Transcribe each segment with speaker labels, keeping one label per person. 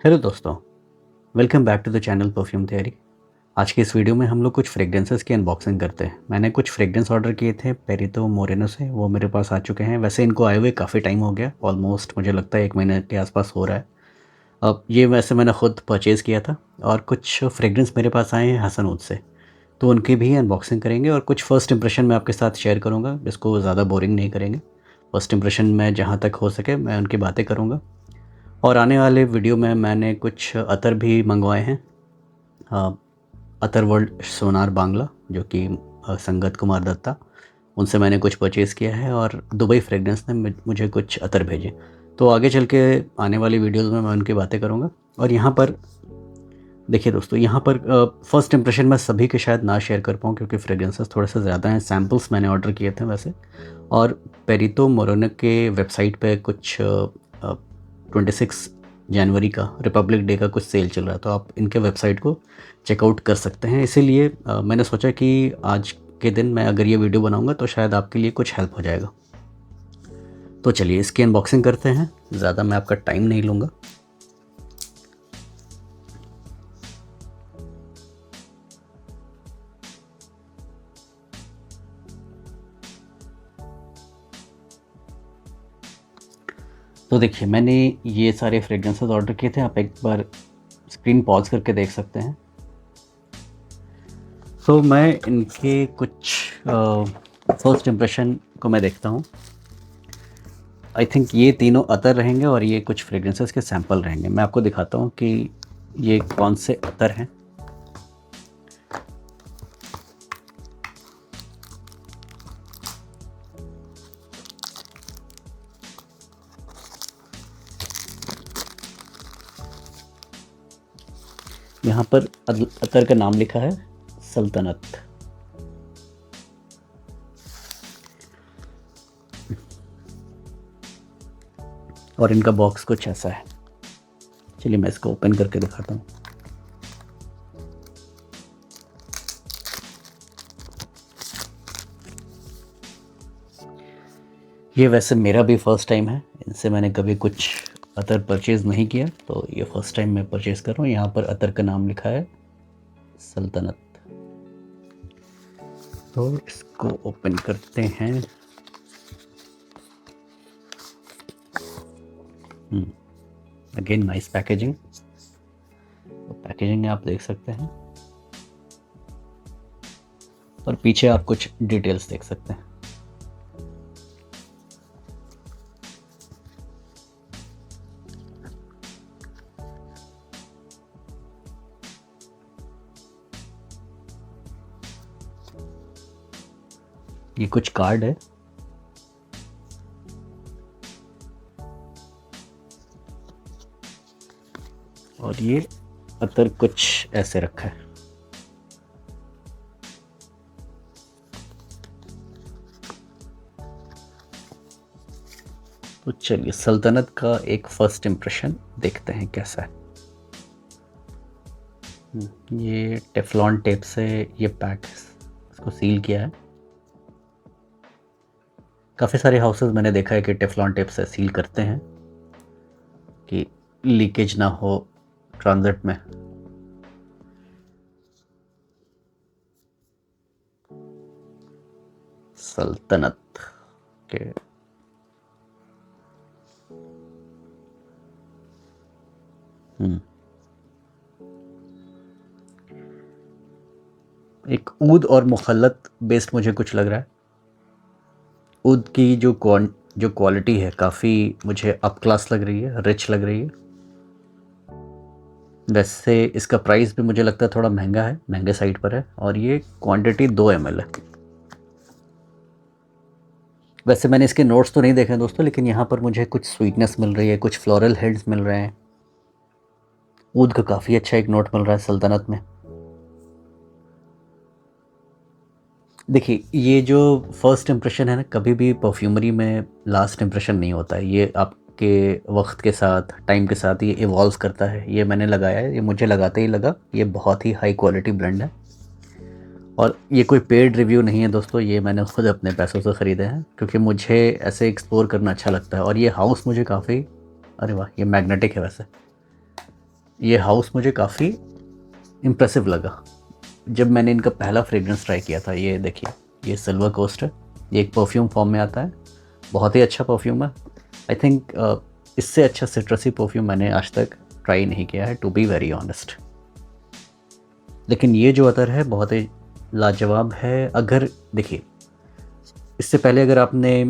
Speaker 1: Hello दोस्तों, welcome back to the channel perfume theory. आज के इस वीडियो में हम लोग कुछ फ्रेग्रेंसेस की अनबॉक्सिंग करते हैं। मैंने कुछ फ्रेग्रेंस ऑर्डर किए थे पेरितो मोरेनो से, वो मेरे पास आ चुके हैं। वैसे इनको आए हुए काफ़ी टाइम हो गया, ऑलमोस्ट मुझे लगता है 1 महीने के आसपास हो रहा है। अब ये वैसे मैंने खुद परचेज़ किया था और कुछ फ्रेग्रेंस मेरे पास आए हैं हसनोद से, तो उनकी भी अनबॉक्सिंग करेंगे और कुछ फ़र्स्ट इंप्रेशन मैं आपके साथ शेयर करूँगा, जिसको ज़्यादा बोरिंग नहीं करेंगे। फ़र्स्ट इंप्रेशन में जहाँ तक हो सके मैं उनकी बातें करूँगा और आने वाले वीडियो में मैंने कुछ अतर भी मंगवाए हैं। अतर वर्ल्ड सोनार बांग्ला, जो कि संगत कुमार दत्ता, उनसे मैंने कुछ परचेज़ किया है और दुबई फ्रेग्रेंस ने मुझे कुछ अतर भेजे। तो आगे चल के आने वाली वीडियोज़ में मैं उनकी बातें करूँगा। और यहाँ पर देखिए दोस्तों, यहाँ पर फर्स्ट इंप्रेशन मैं सभी के शायद ना शेयर कर पाऊँ, क्योंकि फ्रेग्रेंसेस थोड़े से ज़्यादा हैं। सैम्पल्स मैंने ऑर्डर किए थे वैसे। और पेरितो मोरोनो के वेबसाइट पे कुछ 26 जनवरी का रिपब्लिक डे का कुछ सेल चल रहा है, तो आप इनके वेबसाइट को चेकआउट कर सकते हैं। इसीलिए मैंने सोचा कि आज के दिन मैं अगर ये वीडियो बनाऊंगा तो शायद आपके लिए कुछ हेल्प हो जाएगा। तो चलिए इसकी अनबॉक्सिंग करते हैं, ज़्यादा मैं आपका टाइम नहीं लूँगा। तो देखिए, मैंने ये सारे फ्रेग्रेंसेस ऑर्डर किए थे। आप एक बार स्क्रीन पॉज करके देख सकते हैं। तो मैं इनके कुछ फर्स्ट इंप्रेशन को मैं देखता हूँ। आई थिंक ये तीनों अतर रहेंगे और ये कुछ फ्रेग्रेंसेस के सैंपल रहेंगे। मैं आपको दिखाता हूँ कि ये कौन से अतर हैं। यहाँ पर अतर का नाम लिखा है सल्तनत। और इनका बॉक्स कुछ ऐसा है। चलिए मैं इसको ओपन करके दिखाता हूँ। ये वैसे मेरा भी फर्स्ट टाइम है, इनसे मैंने कभी कुछ अतर परचेज़ नहीं किया, तो ये फर्स्ट टाइम मैं परचेज़ कर रहा हूँ। यहाँ पर अतर का नाम लिखा है सल्तनत। तो इसको ओपन करते हैं। Again nice packaging. तो पैकेजिंग आप देख सकते हैं और पीछे आप कुछ डिटेल्स देख सकते हैं। ये कुछ कार्ड है। और ये अतर कुछ ऐसे रखा है। तो चलिए सल्तनत का एक फर्स्ट इंप्रेशन देखते हैं कैसा है। ये टेफ्लॉन टेप से ये पैक इसको सील किया है। काफ़ी सारे हाउसेस मैंने देखा है कि टेफ्लॉन टेप से सील करते हैं कि लीकेज ना हो ट्रांजिट में। सल्तनत के एक ऊद और मुखल्लत बेस्ड मुझे कुछ लग रहा है। ऊद की जो क्वालिटी है काफ़ी मुझे अप क्लास लग रही है, रिच लग रही है। वैसे इसका प्राइस भी मुझे लगता है थोड़ा महंगा है, महंगे साइड पर है। और ये क्वांटिटी 2 ml है। वैसे मैंने इसके नोट्स तो नहीं देखे हैं दोस्तों, लेकिन यहाँ पर मुझे कुछ स्वीटनेस मिल रही है, कुछ फ्लोरल हेड्स मिल रहे हैं। ऊद का काफ़ी अच्छा एक नोट मिल रहा है सल्तनत में। देखिए, ये जो फर्स्ट इंप्रेशन है ना, कभी भी परफ्यूमरी में लास्ट इंप्रेशन नहीं होता है। ये आपके वक्त के साथ, टाइम के साथ ये इवॉल्व करता है। ये मैंने लगाया है, ये मुझे लगाते ही लगा ये बहुत ही हाई क्वालिटी ब्रांड है। और ये कोई पेड रिव्यू नहीं है दोस्तों, ये मैंने खुद अपने पैसों से ख़रीदे हैं, क्योंकि मुझे ऐसे एक्सप्लोर करना अच्छा लगता है। और ये हाउस मुझे काफ़ी, अरे वाह, ये मैग्नेटिक है वैसे। ये हाउस मुझे काफ़ी इम्प्रेसिव लगा जब मैंने इनका पहला फ्रेग्रेंस ट्राई किया था। ये देखिए, ये सिल्वर कोस्ट है, ये एक परफ्यूम फॉर्म में आता है, बहुत ही अच्छा परफ्यूम है। आई थिंक इससे अच्छा सिट्रसी परफ्यूम मैंने आज तक ट्राई नहीं किया है, टू बी वेरी ऑनेस्ट। लेकिन ये जो अतर है बहुत ही लाजवाब है। अगर देखिए, इससे पहले अगर आपने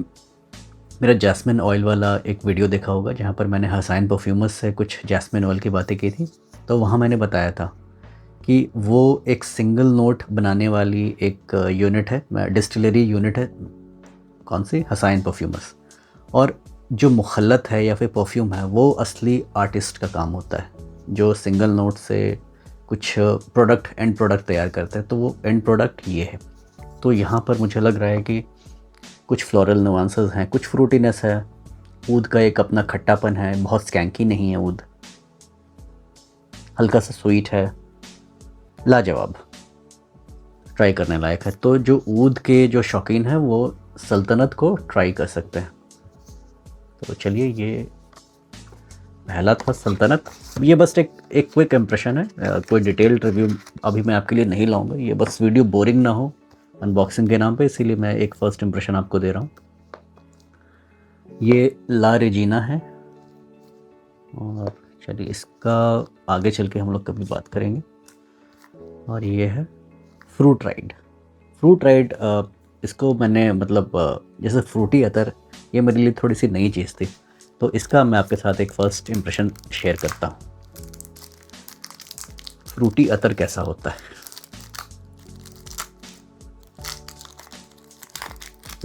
Speaker 1: मेरा जैस्मिन ऑयल वाला एक वीडियो देखा होगा जहाँ पर मैंने हसाइन परफ्यूमर्स से कुछ जैस्मिन ऑयल की बातें की थी, तो वहाँ मैंने बताया था कि वो एक सिंगल नोट बनाने वाली एक यूनिट है, डिस्टिलरी यूनिट है। कौन सी? हसाइन परफ्यूमर्स। और जो मुखल्लत है या फिर परफ्यूम है, वो असली आर्टिस्ट का काम होता है, जो सिंगल नोट से कुछ एंड प्रोडक्ट तैयार करते हैं। तो वो एंड प्रोडक्ट ये है। तो यहाँ पर मुझे लग रहा है कि कुछ फ्लोरल नुआंसेस हैं, कुछ फ्रूटीनेस है, ऊद का एक अपना खट्टापन है, बहुत स्कैंकी नहीं है ऊद, हल्का सा स्वीट है, लाजवाब, ट्राई करने लायक है। तो जो ऊद के जो शौकीन हैं वो सल्तनत को ट्राई कर सकते हैं। तो चलिए, ये पहला था सल्तनत। ये बस एक क्विक इम्प्रेशन है, कोई डिटेल्ड रिव्यू अभी मैं आपके लिए नहीं लाऊंगा, ये बस वीडियो बोरिंग ना हो अनबॉक्सिंग के नाम पे, इसीलिए मैं एक फ़र्स्ट इम्प्रेशन आपको दे रहा हूँ। ये ला रेजिना है, और चलिए इसका आगे चल के हम लोग कभी बात करेंगे। और ये है फ्रूट राइड। फ्रूट राइड, इसको मैंने मतलब जैसे फ्रूटी अतर, ये मेरे लिए थोड़ी सी नई चीज़ थी, तो इसका मैं आपके साथ एक फ़र्स्ट इम्प्रेशन शेयर करता हूँ। फ्रूटी अतर कैसा होता है,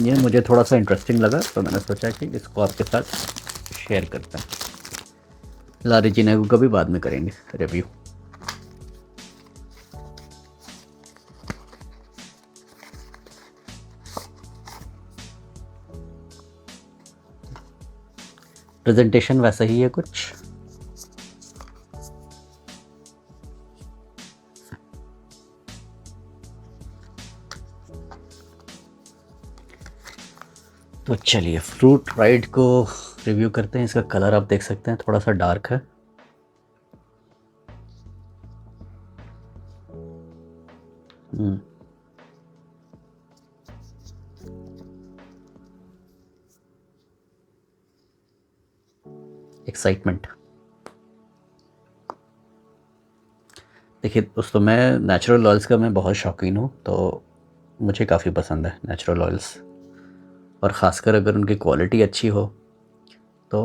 Speaker 1: ये मुझे थोड़ा सा इंटरेस्टिंग लगा, तो मैंने सोचा कि इसको आपके साथ शेयर करते हैं। ला रेजिना को कभी बाद में करेंगे रिव्यू। प्रेजेंटेशन वैसा ही है कुछ। तो चलिए फ्रूट राइड को रिव्यू करते हैं। इसका कलर आप देख सकते हैं, थोड़ा सा डार्क है। एक्साइटमेंट। देखिए दोस्तों, मैं नेचुरल ऑयल्स का मैं बहुत शौकीन हूँ, तो मुझे काफ़ी पसंद है नेचुरल ऑयल्स, और ख़ासकर अगर उनकी क्वालिटी अच्छी हो तो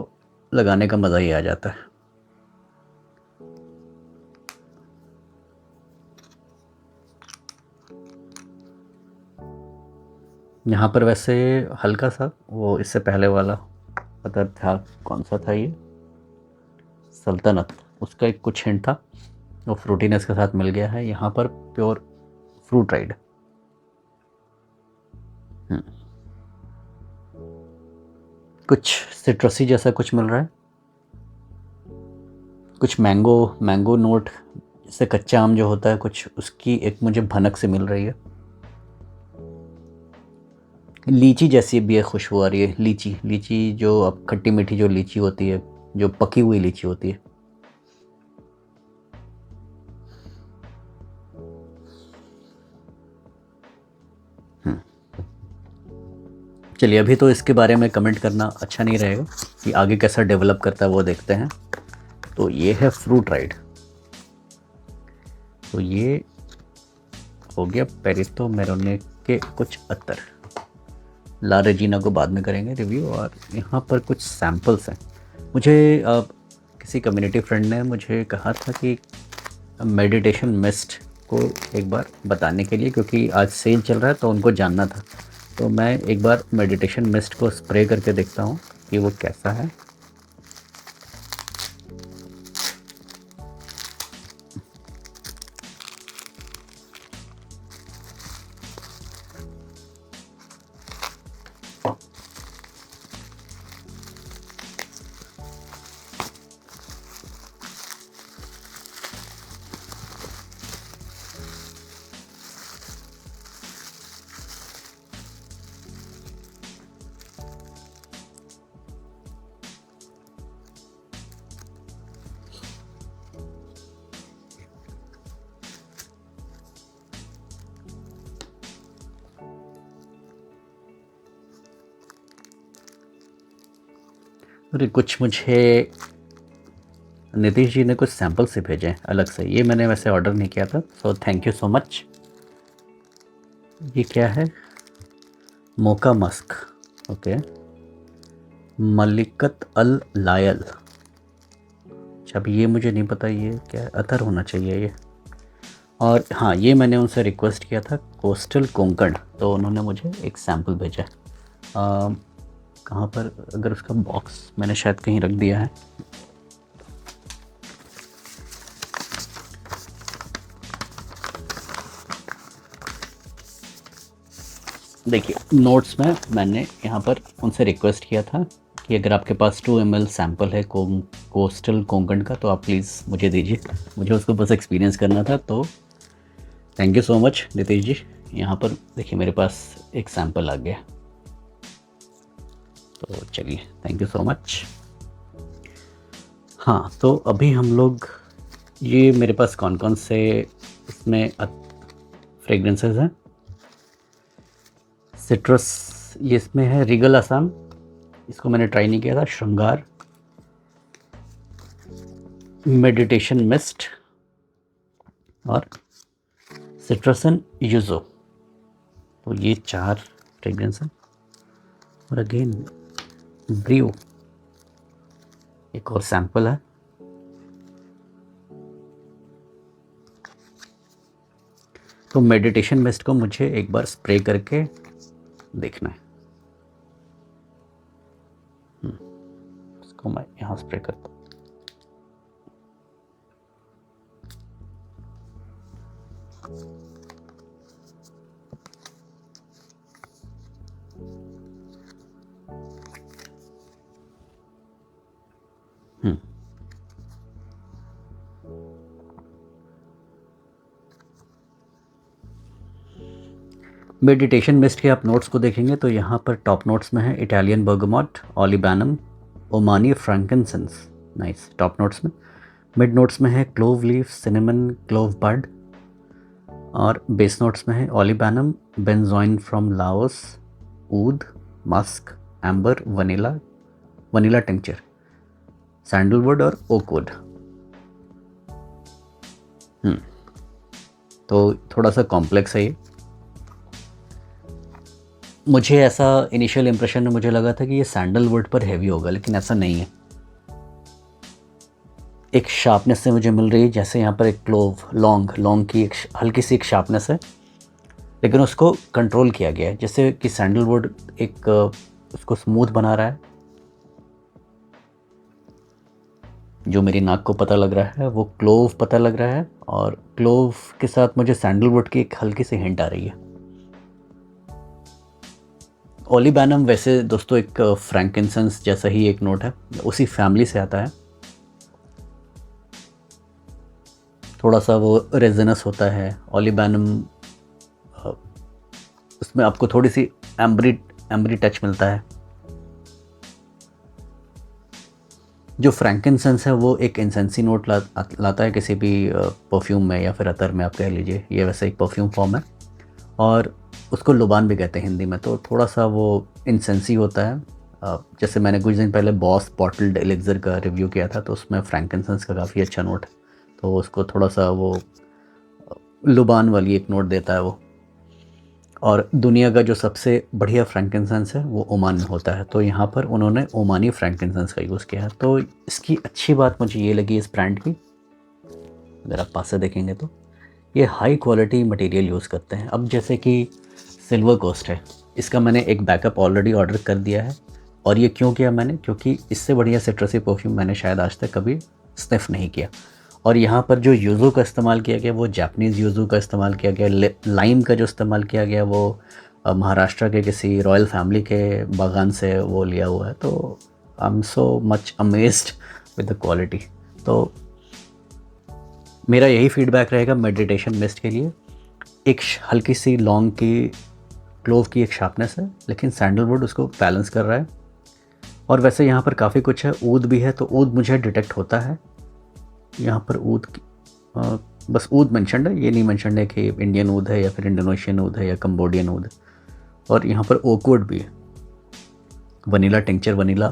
Speaker 1: लगाने का मज़ा ही आ जाता है। यहाँ पर वैसे हल्का सा वो इससे पहले वाला पता था, कौन सा था ये, सल्तनत, उसका एक कुछ हिंट था, वो फ्रूटीनेस के साथ मिल गया है। यहाँ पर प्योर फ्रूट राइड। कुछ सिट्रसी जैसा कुछ मिल रहा है, कुछ मैंगो मैंगो नोट, जैसे कच्चा आम जो होता है कुछ, उसकी एक मुझे भनक से मिल रही है। लीची जैसी भी एक खुशबू आ रही है, लीची लीची जो अब खट्टी मीठी जो लीची होती है, जो पकी हुई लीची होती है। चलिए, अभी तो इसके बारे में कमेंट करना अच्छा नहीं रहेगा, कि आगे कैसा डेवलप करता है वो देखते हैं। तो ये है फ्रूट राइड। तो ये हो गया पेरितो मेरोने के कुछ अत्तर। ला रेजिना को बाद में करेंगे रिव्यू। और यहाँ पर कुछ सैम्पल्स हैं। मुझे किसी कम्युनिटी फ्रेंड ने मुझे कहा था कि मेडिटेशन मिस्ट को एक बार बताने के लिए, क्योंकि आज सेल चल रहा है तो उनको जानना था। तो मैं एक बार मेडिटेशन मिस्ट को स्प्रे करके देखता हूँ कि वो कैसा है। और कुछ मुझे नीतीश जी ने कुछ सैम्पल से भेजे हैं अलग से, ये मैंने वैसे ऑर्डर नहीं किया था, so thank you so much. ये क्या है? मोका मस्क, ओके। मलिकत अल लायल, अच्छा अब ये मुझे नहीं पता ये क्या है, अतर होना चाहिए ये। और हाँ, ये मैंने उनसे रिक्वेस्ट किया था कोस्टल कोंकण, तो उन्होंने मुझे एक सैम्पल भेजा। कहाँ पर, अगर उसका बॉक्स मैंने शायद कहीं रख दिया है। देखिए नोट्स में मैंने यहाँ पर उनसे रिक्वेस्ट किया था कि अगर आपके पास 2 ml सैम्पल है कोस्टल कोंकण का तो आप प्लीज़ मुझे दीजिए, मुझे उसको बस एक्सपीरियंस करना था। तो thank you so much Nitish ji. यहाँ पर देखिए मेरे पास एक सैम्पल आ गया, तो चलिए थैंक यू सो मच। हाँ, तो अभी हम लोग, ये मेरे पास कौन कौन से इसमें फ्रेगरेंसेस हैं। सिट्रस, ये इसमें है रिगल असम, इसको मैंने ट्राई नहीं किया था। श्रृंगार, मेडिटेशन मिस्ट और सिट्रसन यूजो, तो ये 4 फ्रेगरेंस हैं। और अगेन ब्रियो, एक और सैंपल है। तो मेडिटेशन मिस्ट को मुझे एक बार स्प्रे करके देखना है। इसको मैं यहाँ स्प्रे करता हूँ। मेडिटेशन मिस्ट के आप नोट्स को देखेंगे तो यहाँ पर टॉप नोट्स में है Italian bergamot, olibanum, Omani frankincense, nice top notes में। मिड नोट्स में है clove leaf, cinnamon, clove bud. और बेस नोट्स में है ओलिबैनम, बेंजोइन फ्रॉम लाओस, ऊद, musk, amber, vanilla tincture, sandalwood और ओकवुड। तो थोड़ा सा कॉम्प्लेक्स है ये। मुझे ऐसा इनिशियल इम्प्रेशन में मुझे लगा था कि ये सैंडलवुड पर हैवी होगा, लेकिन ऐसा नहीं है। एक शार्पनेस से मुझे मिल रही है, जैसे यहाँ पर एक क्लोव लौंग की एक हल्की सी एक शार्पनेस है, लेकिन उसको कंट्रोल किया गया है, जैसे कि सैंडलवुड एक उसको स्मूथ बना रहा है। जो मेरी नाक को पता लग रहा है वो क्लोव पता लग रहा है, और क्लोव के साथ मुझे सैंडलवुड की एक हल्की सी हिंट आ रही है। ओलिबैनम वैसे दोस्तों एक फ्रैंकिनसेंस जैसा ही एक नोट है, उसी फैमिली से आता है। थोड़ा सा वो रेजिनस होता है ओलिबैनम, उसमें आपको थोड़ी सी एम्बरी टच मिलता है। जो फ्रैंकिनसेंस है वो एक इंसेंसी नोट लाता है किसी भी परफ्यूम में या फिर अतर में, आप कह लीजिए। ये वैसे एक परफ्यूम फॉर्म है और उसको लुबान भी कहते हैं हिंदी में, तो थोड़ा सा वो इंसेंसी होता है। जैसे मैंने कुछ दिन पहले बॉस बॉटल्ड एलिक्सर का रिव्यू किया था, तो उसमें फ्रैंकिनसेंस का काफ़ी अच्छा नोट है, तो उसको थोड़ा सा वो लुबान वाली एक नोट देता है वो। और दुनिया का जो सबसे बढ़िया फ्रैंकिनसेंस है वो ओमान में होता है, तो यहाँ पर उन्होंने ओमानी फ्रैंकिनसेंस का यूज़ किया है। तो इसकी अच्छी बात मुझे ये लगी इस ब्रांड की, अगर आप पास से देखेंगे तो ये हाई क्वालिटी मटेरियल यूज़ करते हैं। अब जैसे कि सिल्वर कोस्ट है, इसका मैंने एक बैकअप ऑलरेडी ऑर्डर कर दिया है। और ये क्यों किया मैंने, क्योंकि इससे बढ़िया सिट्रसी परफ्यूम मैंने शायद आज तक कभी स्निफ नहीं किया। और यहाँ पर जो यूज़ो का इस्तेमाल किया गया वो जापानीज़ यूज़ो का इस्तेमाल किया गया। लाइम का जो इस्तेमाल किया गया वो महाराष्ट्र के किसी रॉयल फैमिली के बागान से वो लिया हुआ है। तो I am so much amazed with the quality. तो मेरा यही फीडबैक रहेगा मेडिटेशन मिस्ट के लिए। एक हल्की सी लौंग की, क्लोव की एक शार्पनेस है, लेकिन सैंडलवुड उसको बैलेंस कर रहा है। और वैसे यहाँ पर काफ़ी कुछ है, ऊद भी है, तो ऊद मुझे डिटेक्ट होता है यहाँ पर। ऊद की बस ऊद मेंशन्ड है, ये नहीं मेंशन्ड है कि इंडियन ऊद है या फिर इंडोनेशियन ऊद है या कंबोडियन ऊद है। और यहाँ पर ओकवुड भी है, वनीला टिंक्चर, वनीला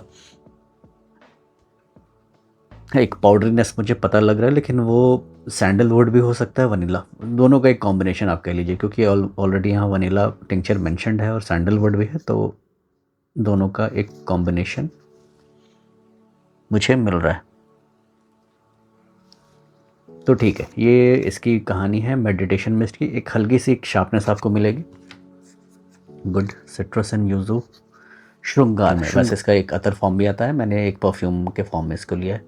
Speaker 1: एक पाउडरीनेस मुझे पता लग रहा है, लेकिन वो सैंडलवुड भी हो सकता है, वनीला, दोनों का एक कॉम्बिनेशन आप कह लीजिए, क्योंकि ऑलरेडी यहाँ वनीला टिंचर मेंशन्ड है और सैंडलवुड भी है, तो दोनों का एक कॉम्बिनेशन मुझे मिल रहा है। तो ठीक है, ये इसकी कहानी है मेडिटेशन मिस्ट की। एक हल्की सी एक शार्पनेस आपको मिलेगी। गुड। सिट्रस एंड यूजू श्रृंगार में। वैसे इसका एक अतर फॉर्म भी आता है, मैंने एक परफ्यूम के फॉर्म में इसको लिया है,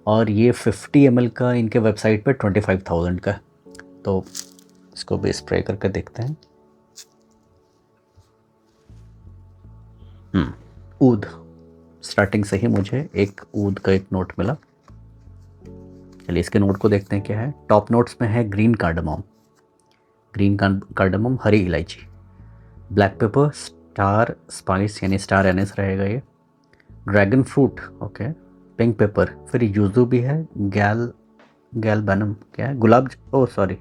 Speaker 1: और ये 50 ml का इनके वेबसाइट पे 25,000 का है। तो इसको भी स्प्रे करके देखते हैं। ऊद, स्टार्टिंग से ही मुझे एक ऊद का एक नोट मिला। चलिए इसके नोट को देखते हैं क्या है। टॉप नोट्स में है ग्रीन कार्डमम, ग्रीन कार्डमम, हरी इलायची, ब्लैक पेपर, स्टार स्पाइस यानी स्टार एनिस रहेगा ये, dragon fruit, okay, pink paper, फिर यूजू भी है, गैलबनम, क्या है, गुलाब, ओ sorry,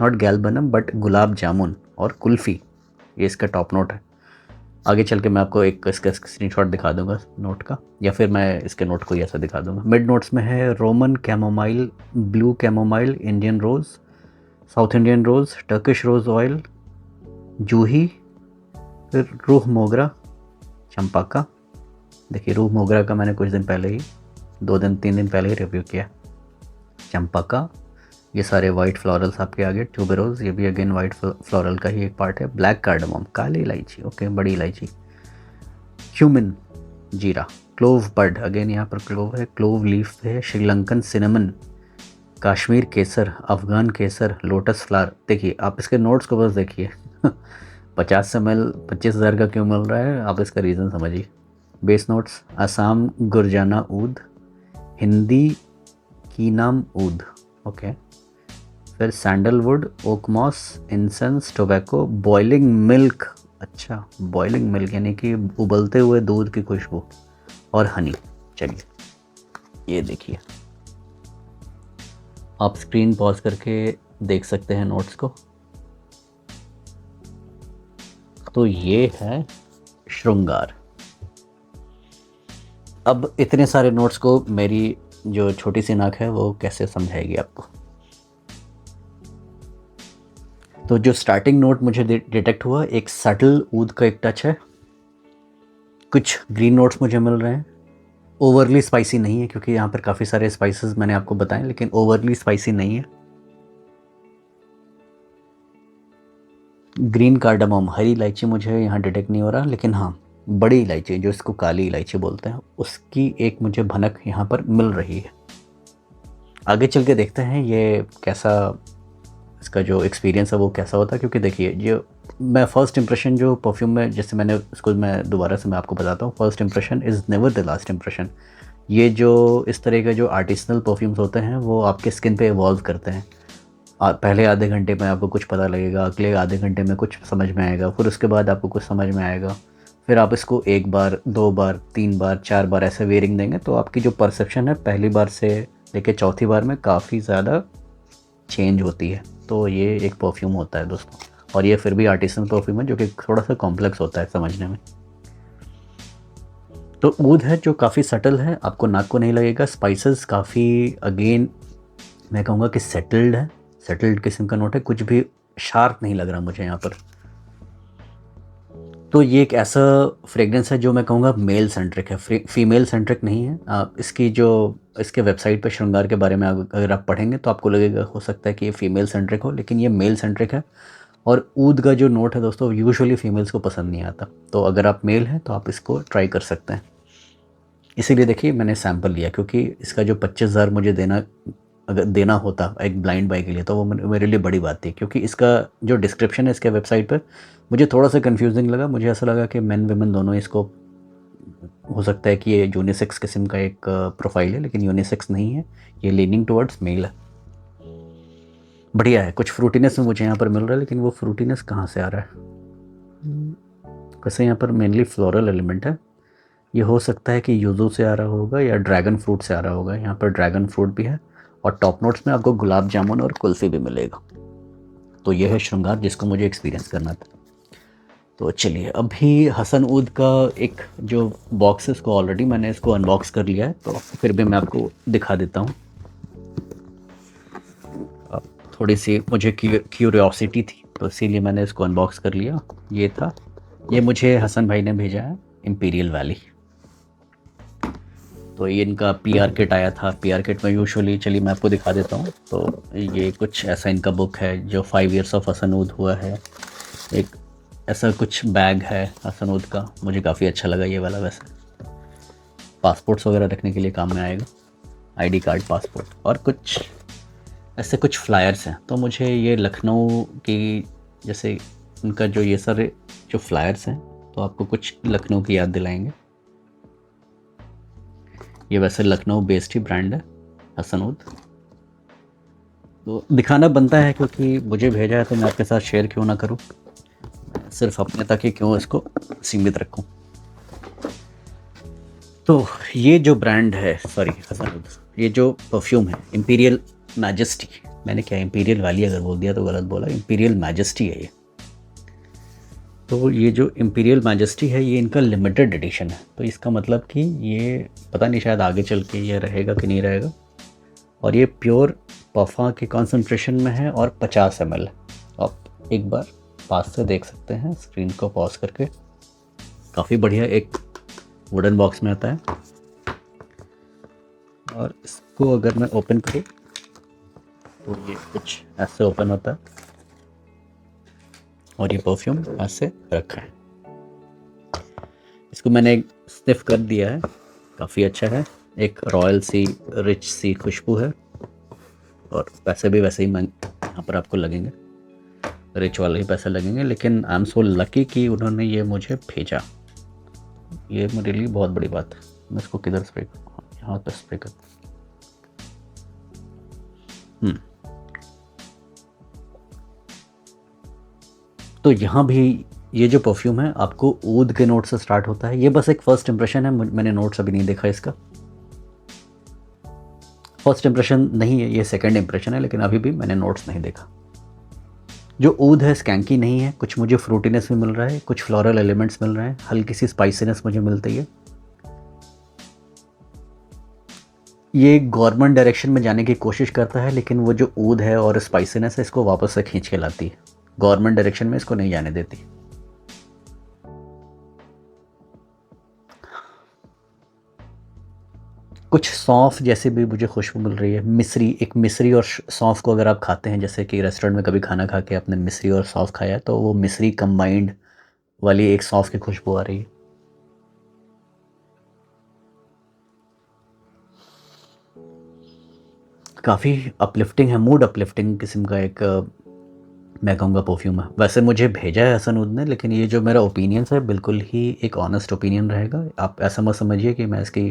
Speaker 1: not गैलबनम but gulab jamun, और कुल्फ़ी। ये इसका टॉप नोट है। आगे चल के मैं आपको एक इसका स्क्रीनशॉट दिखा दूंगा नोट का, या फिर मैं इसके नोट को ऐसा दिखा दूंगा। मिड नोट्स में है Roman chamomile, blue chamomile, Indian rose, South Indian rose, Turkish rose oil, जूही, फिर रूह मोगरा, चंपाका। देखिए रूह मोगरा का मैंने कुछ दिन पहले ही, 2 दिन 3 दिन पहले ही रिव्यू किया। चंपाका, ये सारे वाइट फ्लोरल्स आपके आगे, ट्यूबेरोज, ये भी अगेन वाइट फ्लोरल का ही एक पार्ट है। ब्लैक कार्डमम, काली इलायची, ओके, बड़ी इलायची, क्यूमिन, जीरा, क्लोव बड, अगेन यहाँ पर क्लोव है, क्लोव लीफ है, श्रीलंकन सिनेमन, कश्मीर केसर, अफ़गान केसर, लोटस फ्लावर। देखिए आप इसके नोट्स को बस देखिए 50 ml 25,000 का क्यों मिल रहा है, आप इसका रीज़न समझिए। बेस नोट्स असम गुरजाना ऊद, हिंदी कीनाम ऊद, ओके, फिर sandalwood, oakmoss, incense, tobacco, boiling milk, अच्छा बॉइलिंग मिल्क यानी कि उबलते हुए दूध की खुशबू, और हनी। चलिए ये देखिए, आप स्क्रीन पॉज करके देख सकते हैं नोट्स को। तो ये है श्रृंगार। अब इतने सारे नोट्स को मेरी जो छोटी सी नाक है वो कैसे समझाएगी आपको। तो जो स्टार्टिंग नोट मुझे डिटेक्ट हुआ, एक सटल ऊद का एक टच है, कुछ ग्रीन नोट्स मुझे मिल रहे हैं, ओवरली स्पाइसी नहीं है क्योंकि यहाँ पर काफ़ी सारे स्पाइसेस मैंने आपको बताए, लेकिन ओवरली स्पाइसी नहीं है। ग्रीन कार्डमम, हरी इलायची मुझे यहाँ डिटेक्ट नहीं हो रहा, लेकिन हाँ बड़ी इलायची जो इसको काली इलायची बोलते हैं उसकी एक मुझे भनक यहाँ पर मिल रही है। आगे चल के देखते हैं ये कैसा, इसका जो एक्सपीरियंस है वो कैसा होता है, क्योंकि देखिए जो मैं फर्स्ट इंप्रेशन जो परफ्यूम में, जैसे मैंने उसको मैं दोबारा से मैं आपको बताता हूँ, first impression is never the last impression. ये जो इस तरह के जो आर्टिसनल परफ्यूम्स होते हैं वो आपके स्किन पे इवॉल्व करते हैं। पहले आधे घंटे में आपको कुछ पता लगेगा, अगले आधे घंटे में कुछ समझ में आएगा, फिर उसके बाद आपको कुछ समझ में आएगा, फिर आप इसको 1 बार 2 बार 3 बार 4 बार ऐसे वेयरिंग देंगे तो आपकी जो परसेप्शन है पहली बार से लेकर चौथी बार में काफ़ी ज़्यादा चेंज होती है। तो ये एक परफ्यूम होता है दोस्तों, और ये फिर भी आर्टिसनल परफ्यूम है जो कि थोड़ा सा कॉम्प्लेक्स होता है समझने में। तो ऊद है जो काफ़ी सटल है, आपको नाक को नहीं लगेगा। स्पाइसेस काफ़ी अगेन मैं कहूँगा कि सेटल्ड है, सेटल्ड किस्म का नोट है, कुछ भी शार्प नहीं लग रहा मुझे यहाँ पर। तो ये एक ऐसा फ्रेगरेंस है जो मैं कहूँगा मेल सेंट्रिक है, फीमेल सेंट्रिक नहीं है। आप इसकी जो इसके वेबसाइट पर श्रृंगार के बारे में अगर आप पढ़ेंगे तो आपको लगेगा हो सकता है कि ये फीमेल सेंट्रिक हो, लेकिन ये मेल सेंट्रिक है। और ऊद का जो नोट है दोस्तों यूजुअली फीमेल्स को पसंद नहीं आता, तो अगर आप मेल हैं तो आप इसको ट्राई कर सकते हैं। इसीलिए देखिए मैंने सैंपल लिया, क्योंकि इसका जो 25,000 मुझे अगर देना होता एक ब्लाइंड बाय के लिए तो वो मेरे लिए बड़ी बात थी, क्योंकि इसका जो डिस्क्रिप्शन है इसके वेबसाइट पर मुझे थोड़ा सा कंफ्यूजिंग लगा। मुझे ऐसा लगा कि मेन वेमेन दोनों इसको, हो सकता है कि ये यूनिसेक्स किस्म का एक प्रोफाइल है, लेकिन यूनिसेक्स नहीं है, ये लीनिंग टुवर्ड्स मेल है। बढ़िया है, कुछ फ्रूटीनेस में मुझे यहाँ पर मिल रहा है, लेकिन वो फ्रूटीनेस कहाँ से आ रहा है। वैसे यहाँ पर मेनली फ्लोरल एलिमेंट है, ये हो सकता है कि यूजू से आ रहा होगा या ड्रैगन फ्रूट से आ रहा होगा। यहाँ पर ड्रैगन फ्रूट भी है, और टॉप नोट्स में आपको गुलाब जामुन और कुल्फ़ी भी मिलेगा। तो यह है श्रृंगार जिसको मुझे एक्सपीरियंस करना था। तो चलिए, अभी हसन ऊद का एक जो बॉक्स है इसको ऑलरेडी मैंने इसको अनबॉक्स कर लिया है, तो फिर भी मैं आपको दिखा देता हूँ। थोड़ी सी मुझे क्यूरियोसिटी थी तो इसीलिए मैंने इसको अनबॉक्स कर लिया। ये मुझे हसन भाई ने भेजा है, इम्पीरियल वैली। तो ये इनका पीआर किट आया था। पीआर किट में यूजुअली, चलिए मैं आपको दिखा देता हूँ। तो ये कुछ ऐसा इनका बुक है जो 5 इयर्स ऑफ हसन ऊद हुआ है। एक ऐसा कुछ बैग है हसन ऊद का, मुझे काफ़ी अच्छा लगा ये वाला। वैसे पासपोर्ट्स वगैरह रखने के लिए काम में आएगा, आईडी कार्ड, पासपोर्ट, और कुछ ऐसे कुछ फ्लायर्स हैं। तो मुझे ये लखनऊ की, जैसे उनका जो ये सारे जो फ्लायर्स हैं तो आपको कुछ लखनऊ की याद दिलाएंगे। ये वैसे लखनऊ बेस्ड ही ब्रांड है हसन ऊद, तो दिखाना बनता है क्योंकि मुझे भेजा है तो मैं आपके साथ शेयर क्यों ना करूं। सिर्फ अपने तक ही क्यों इसको सीमित रखूं। तो ये जो ब्रांड है, सॉरी हसन ऊद, ये जो परफ्यूम है इम्पीरियल मैजेस्टी, मैंने क्या इम्पीरियल वैली अगर बोल दिया तो गलत बोला, इम्पीरियल मैजेस्टी है ये। तो ये जो इम्पीरियल मैजेस्टी है ये इनका लिमिटेड एडिशन है। तो इसका मतलब कि ये पता नहीं शायद आगे चल के ये रहेगा कि नहीं रहेगा। और ये प्योर पफा के कॉन्सेंट्रेशन में है और 50 ml है। आप एक बार पास से देख सकते हैं, स्क्रीन को पॉज करके। काफ़ी बढ़िया एक वुडन बॉक्स में आता है। और इसको अगर मैं ओपन करूँ तो ये कुछ ऐसे ओपन होता है और ये परफ्यूम ऐसे रखा है। इसको मैंने स्निफ कर दिया है, काफ़ी अच्छा है। एक रॉयल सी रिच सी खुशबू है और पैसे भी वैसे ही यहाँ पर आपको लगेंगे, रिच वाले ही पैसे लगेंगे। लेकिन आई एम सो लकी कि उन्होंने ये मुझे भेजा, ये मेरे लिए बहुत बड़ी बात है। मैं इसको किधर स्प्रे करूँ, यहाँ पर स्प्रे कर। तो यहाँ भी ये जो परफ्यूम है आपको ऊद के नोट से स्टार्ट होता है। ये बस एक फर्स्ट इंप्रेशन है, मैंने नोट्स अभी नहीं देखा इसका। फर्स्ट इंप्रेशन नहीं है, ये सेकंड इंप्रेशन है, लेकिन अभी भी मैंने नोट्स नहीं देखा। जो ऊद है स्कैंकी नहीं है, कुछ मुझे फ्रूटीनेस भी मिल रहा है, कुछ फ्लोरल एलिमेंट्स मिल रहे हैं, हल्की सी स्पाइसीनेस मुझे मिलती है। ये गवर्नमेंट डायरेक्शन में जाने की कोशिश करता है, लेकिन वो जो ऊद है और स्पाइसीनेस है इसको वापस से खींच के लाती है। गवर्नमेंट डायरेक्शन में इसको नहीं जाने देती। कुछ सौंफ जैसे भी मुझे खुशबू मिल रही है। मिश्री और सौंफ को अगर आप खाते हैं, जैसे कि रेस्टोरेंट में कभी खाना खा के आपने मिश्री और सौंफ खाया, तो वो मिश्री कंबाइंड वाली एक सौंफ की खुशबू आ रही है। काफ़ी अपलिफ्टिंग है, मूड अपलिफ्टिंग किस्म का एक मैं कहूँगा परफ्यूम है। वैसे मुझे भेजा है हसन ऊद ने, लेकिन ये जो मेरा ओपिनियंस है बिल्कुल ही एक ऑनेस्ट ओपिनियन रहेगा। आप ऐसा मत समझिए कि मैं इसकी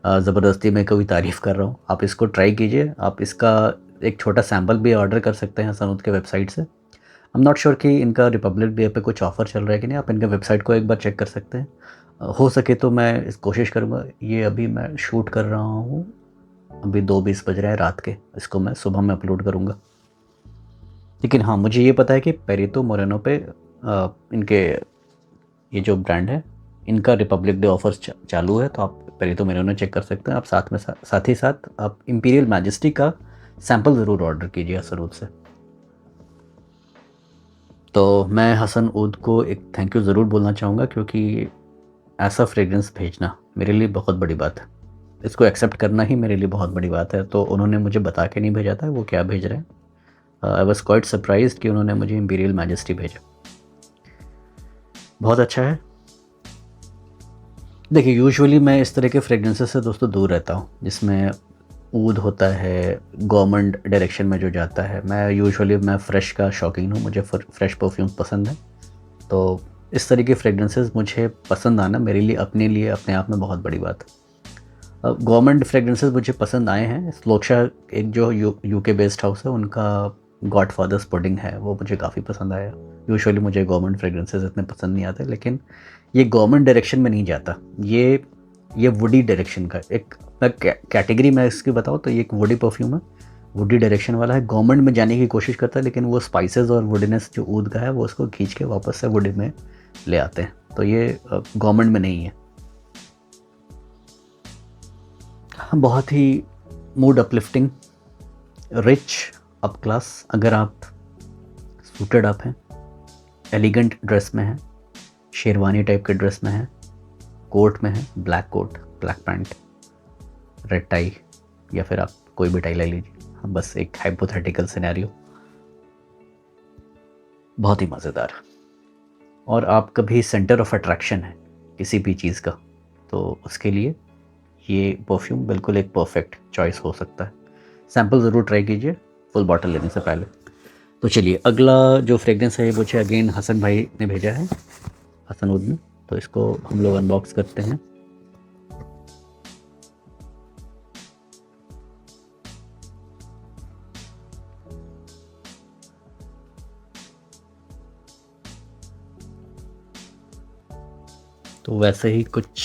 Speaker 1: ज़बरदस्ती में कोई तारीफ़ कर रहा हूँ। आप इसको ट्राई कीजिए, आप इसका एक छोटा सैम्पल भी ऑर्डर कर सकते हैं हसन ऊद के वेबसाइट से। आई एम नॉट श्योर कि इनका रिपब्लिक डे पे कुछ ऑफ़र चल रहा है कि नहीं, आप इनका वेबसाइट को एक बार चेक कर सकते हैं। हो सके तो मैं इस कोशिश करूँगा। ये अभी मैं शूट कर रहा हूँ, अभी 2:20 बज रहा है रात के, इसको मैं सुबह में अपलोड करूँगा। लेकिन हाँ, मुझे ये पता है कि पेरितो मोरेनो पे इनके ये जो ब्रांड है इनका रिपब्लिक डे ऑफर्स चालू है, तो आप पेरितो मोरेनो चेक कर सकते हैं। आप साथ ही साथ आप इम्पीरियल मैजेस्टी का सैंपल ज़रूर ऑर्डर कीजिए हसन ऊद से। तो मैं हसन ऊद को एक थैंक यू ज़रूर बोलना चाहूँगा, क्योंकि ऐसा फ्रेग्रेंस भेजना मेरे लिए बहुत बड़ी बात है। इसको एक्सेप्ट करना ही मेरे लिए बहुत बड़ी बात है। तो उन्होंने मुझे बता के नहीं भेजा था वो क्या भेज रहे हैं। आई वॉज क्वाइट सरप्राइज्ड कि उन्होंने मुझे इम्पीरियल मैजेस्टी भेजा। बहुत अच्छा है। देखिए, यूजुअली मैं इस तरह के फ्रेगरेंसेस से दोस्तों दूर रहता हूँ जिसमें ऊद होता है, गवर्नमेंट डायरेक्शन में जो जाता है। मैं फ़्रेश का शौकीन हूँ, मुझे फ़्रेश परफ्यूम्स पसंद है। तो इस तरह के फ्रेगरेंसेस मुझे पसंद आना मेरे लिए अपने आप में बहुत बड़ी बात है। गवर्नमेंट फ्रेगरेंसेस मुझे पसंद आए हैं। स्लोक्षा एक जो यूके बेस्ड हाउस है, उनका गॉडफादर्स पुडिंग है, वो मुझे काफ़ी पसंद आया। यूजुअली मुझे गवर्नमेंट फ्रेगरेंसेस इतने पसंद नहीं आते, लेकिन ये गवर्नमेंट डायरेक्शन में नहीं जाता। ये वुडी डायरेक्शन का एक मैं कैटेगरी मैं इसकी बताऊँ तो ये एक वुडी परफ्यूम है, वुडी डायरेक्शन वाला है। गवर्नमेंट में जाने की कोशिश करता है, लेकिन वो स्पाइसेस और वुडीनेस जो ऊद का है वो उसको खींच के वापस से वुडी में ले आते हैं, तो ये गवर्नमेंट में नहीं है। बहुत ही mood uplifting, rich, up class. अगर आप सूटेड अप हैं, एलिगेंट ड्रेस में हैं, शेरवानी टाइप के ड्रेस में हैं, कोट में है, black coat, black pant, red tie, या फिर आप कोई भी टाई ले लीजिए। हाँ, बस एक हाइपोथेटिकल सिनेरियो, बहुत ही मज़ेदार। और आप कभी सेंटर ऑफ अट्रैक्शन है किसी भी चीज़ का, तो उसके लिए ये परफ्यूम बिल्कुल एक परफेक्ट चॉइस हो सकता है। सैम्पल ज़रूर ट्राई कीजिए फुल बॉटल लेने से पहले। तो चलिए, अगला जो फ्रेगरेंस है ये मुझे अगेन हसन भाई ने भेजा है, हसन उद ने, तो इसको हम लोग अनबॉक्स करते हैं। तो वैसे ही कुछ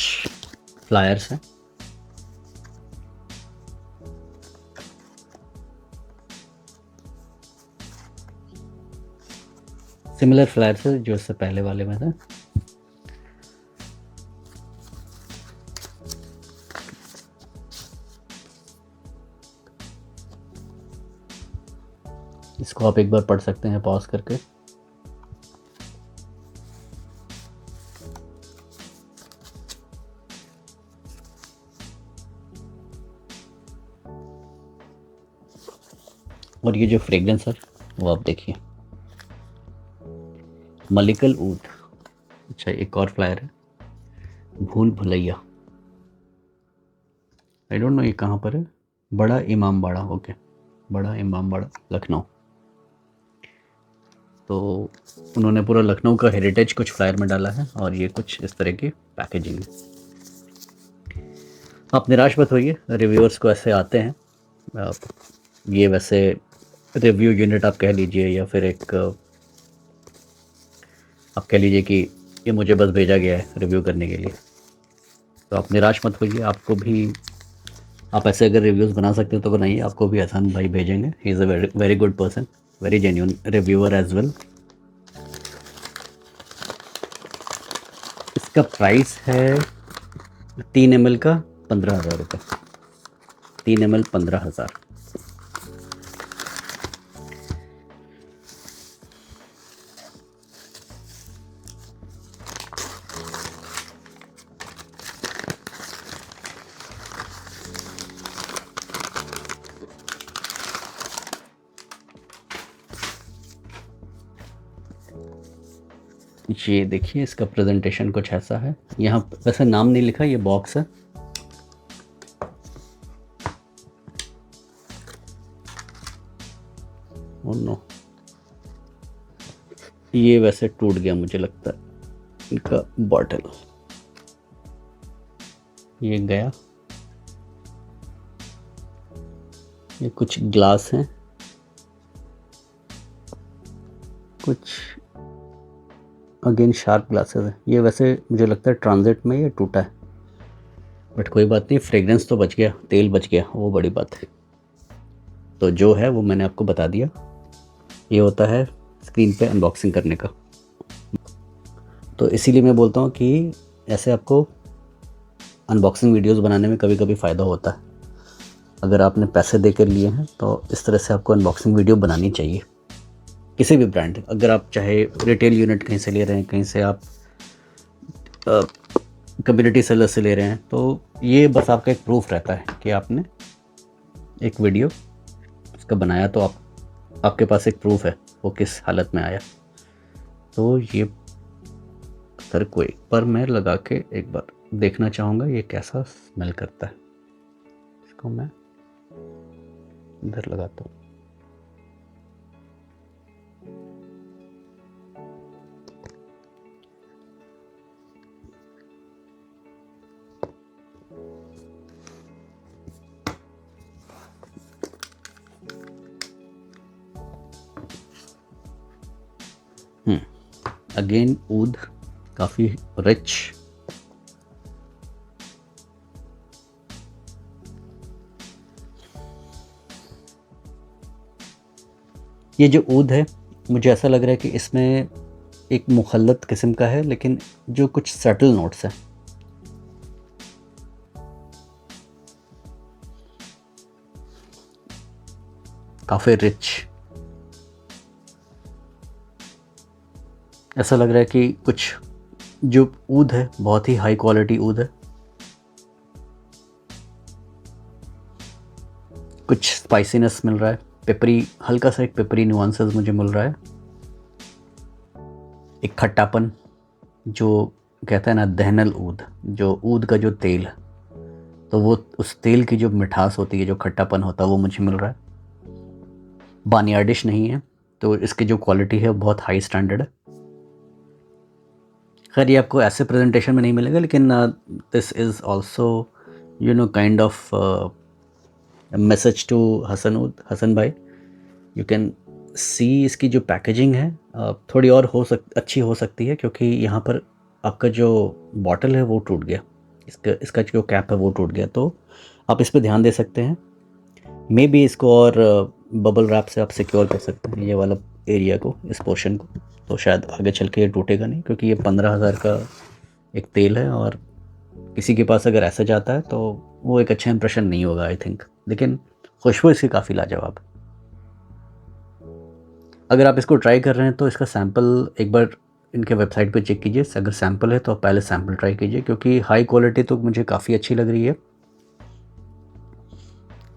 Speaker 1: फ्लायर्स हैं। सिमिलर फ्लायर्स है जो इससे पहले वाले में था। इसको आप एक बार पढ़ सकते हैं पॉज करके। और ये जो फ्रेग्रेंस है वो आप देखिए, मलिकल ऊद। अच्छा, एक और फ्लायर है, भूल भुलैया। आई डोंट नो ये कहाँ पर है। बड़ा इमामबाड़ा, ओके, बड़ा इमामबाड़ा, लखनऊ। तो उन्होंने पूरा लखनऊ का हेरिटेज कुछ फ्लायर में डाला है, और ये कुछ इस तरह की पैकेजिंग है। आप निराश मत होइए, रिव्यूअर्स को ऐसे आते हैं। ये वैसे रिव्यू यूनिट आप कह लीजिए, या फिर एक आप कह लीजिए कि ये मुझे बस भेजा गया है रिव्यू करने के लिए। तो आप निराश मत होइए, आपको भी, आप ऐसे अगर रिव्यूज़ बना सकते हो तो बनाइए, आपको भी हसन भाई भेजेंगे। He is a very good person, very genuine reviewer as well. इसका प्राइस है 3 ml का 15,000 रुपये। 3 ml 15,000। ये देखिए, इसका प्रेजेंटेशन कुछ ऐसा है। यहाँ वैसे नाम नहीं लिखा, ये बॉक्स है। ओह नो, ये वैसे टूट गया मुझे लगता है, इनका बॉटल ये गया। ये कुछ ग्लास हैं, कुछ अगेन शार्प ग्लासेस है। ये वैसे मुझे लगता है ट्रांजिट में ये टूटा है, बट कोई बात नहीं, फ्रेग्रेंस तो बच गया, तेल बच गया, वो बड़ी बात है। तो जो है वो मैंने आपको बता दिया। ये होता है स्क्रीन पे अनबॉक्सिंग करने का। तो इसीलिए मैं बोलता हूँ कि ऐसे आपको अनबॉक्सिंग वीडियोस बनाने में कभी कभी फ़ायदा होता है। अगर आपने पैसे दे कर लिए हैं तो इस तरह से आपको अनबॉक्सिंग वीडियो बनानी चाहिए। किसी भी ब्रांड, अगर आप चाहे रिटेल यूनिट कहीं से ले रहे हैं, कहीं से आप कम्युनिटी सेलर से ले रहे हैं, तो ये बस आपका एक प्रूफ रहता है कि आपने एक वीडियो उसका बनाया, तो आपके पास एक प्रूफ है वो किस हालत में आया। तो ये सर को एक बार मैं लगा के एक बार देखना चाहूँगा ये कैसा स्मेल करता है। इसको मैं इधर लगाता हूँ। अगेन ऊद, काफ़ी रिच। ये जो ऊद है, मुझे ऐसा लग रहा है कि इसमें एक मुखल्लत किस्म का है, लेकिन जो कुछ सटल नोट्स हैं। काफ़ी रिच, ऐसा लग रहा है कि कुछ जो ऊद है बहुत ही हाई क्वालिटी ऊद है। कुछ स्पाइसीनेस मिल रहा है, पेपरी, हल्का सा एक पेपरी नुआंसेस मुझे मिल रहा है। एक खट्टापन, जो कहते हैं ना दहनल ऊद, जो ऊद का जो तेल, तो वो उस तेल की जो मिठास होती है, जो खट्टापन होता है, वो मुझे मिल रहा है। बानियाडिश नहीं है, तो इसकी जो क्वालिटी है वो बहुत हाई स्टैंडर्ड है। खैर ये आपको ऐसे प्रेजेंटेशन में नहीं मिलेगा, लेकिन this is also kind of message to Hasan भाई। यू कैन सी इसकी जो पैकेजिंग है थोड़ी और अच्छी हो सकती है, क्योंकि यहाँ पर आपका जो बॉटल है वो टूट गया, इसका जो कैप है वो टूट गया, तो आप इस पर ध्यान दे सकते हैं। मे बी इसको और बबल रैप से आप सिक्योर कर सकते हैं ये वाला एरिया को, इस पोर्शन को, तो शायद आगे चल के ये टूटेगा नहीं, क्योंकि ये 15,000 का एक तेल है, और किसी के पास अगर ऐसा जाता है तो वो एक अच्छा इंप्रेशन नहीं होगा आई थिंक। लेकिन खुशबू इसकी काफ़ी लाजवाब। अगर आप इसको ट्राई कर रहे हैं तो इसका सैंपल एक बार इनके वेबसाइट पे चेक कीजिए। अगर सैंपल है तो आप पहले सैंपल ट्राई कीजिए, क्योंकि हाई क्वालिटी तो मुझे काफ़ी अच्छी लग रही है।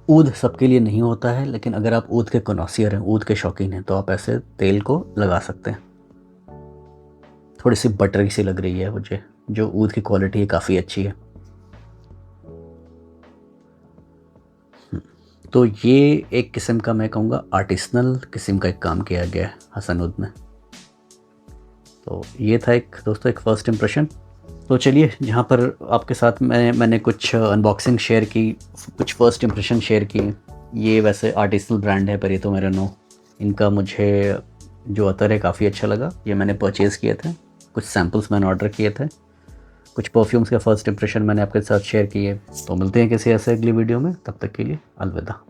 Speaker 1: ऊद सबके लिए नहीं होता है, लेकिन अगर आप ऊद के कॉनोसियर हैं, ऊद के शौकीन हैं, तो आप ऐसे तेल को लगा सकते हैं। थोड़ी सी बटरी सी लग रही है मुझे, जो ऊद की क्वालिटी है काफ़ी अच्छी है। तो ये एक किस्म का, मैं कहूँगा आर्टिसनल किस्म का एक काम किया गया है हसन उद में। तो ये था एक दोस्तों एक फ़र्स्ट इम्प्रेशन। तो चलिए, जहाँ पर आपके साथ मैंने कुछ अनबॉक्सिंग शेयर की, कुछ फ़र्स्ट इम्प्रेशन शेयर किए। ये वैसे आर्टिसनल ब्रांड है पेरितो मोरेनो, इनका मुझे जो अतर है काफ़ी अच्छा लगा। ये मैंने परचेज़ किए थे, कुछ सैम्पल्स मैंने ऑर्डर किए थे, कुछ परफ्यूम्स का फ़र्स्ट इम्प्रेशन मैंने आपके साथ शेयर किए। तो मिलते हैं किसी ऐसे अगली वीडियो में, तब तक के लिए अलविदा।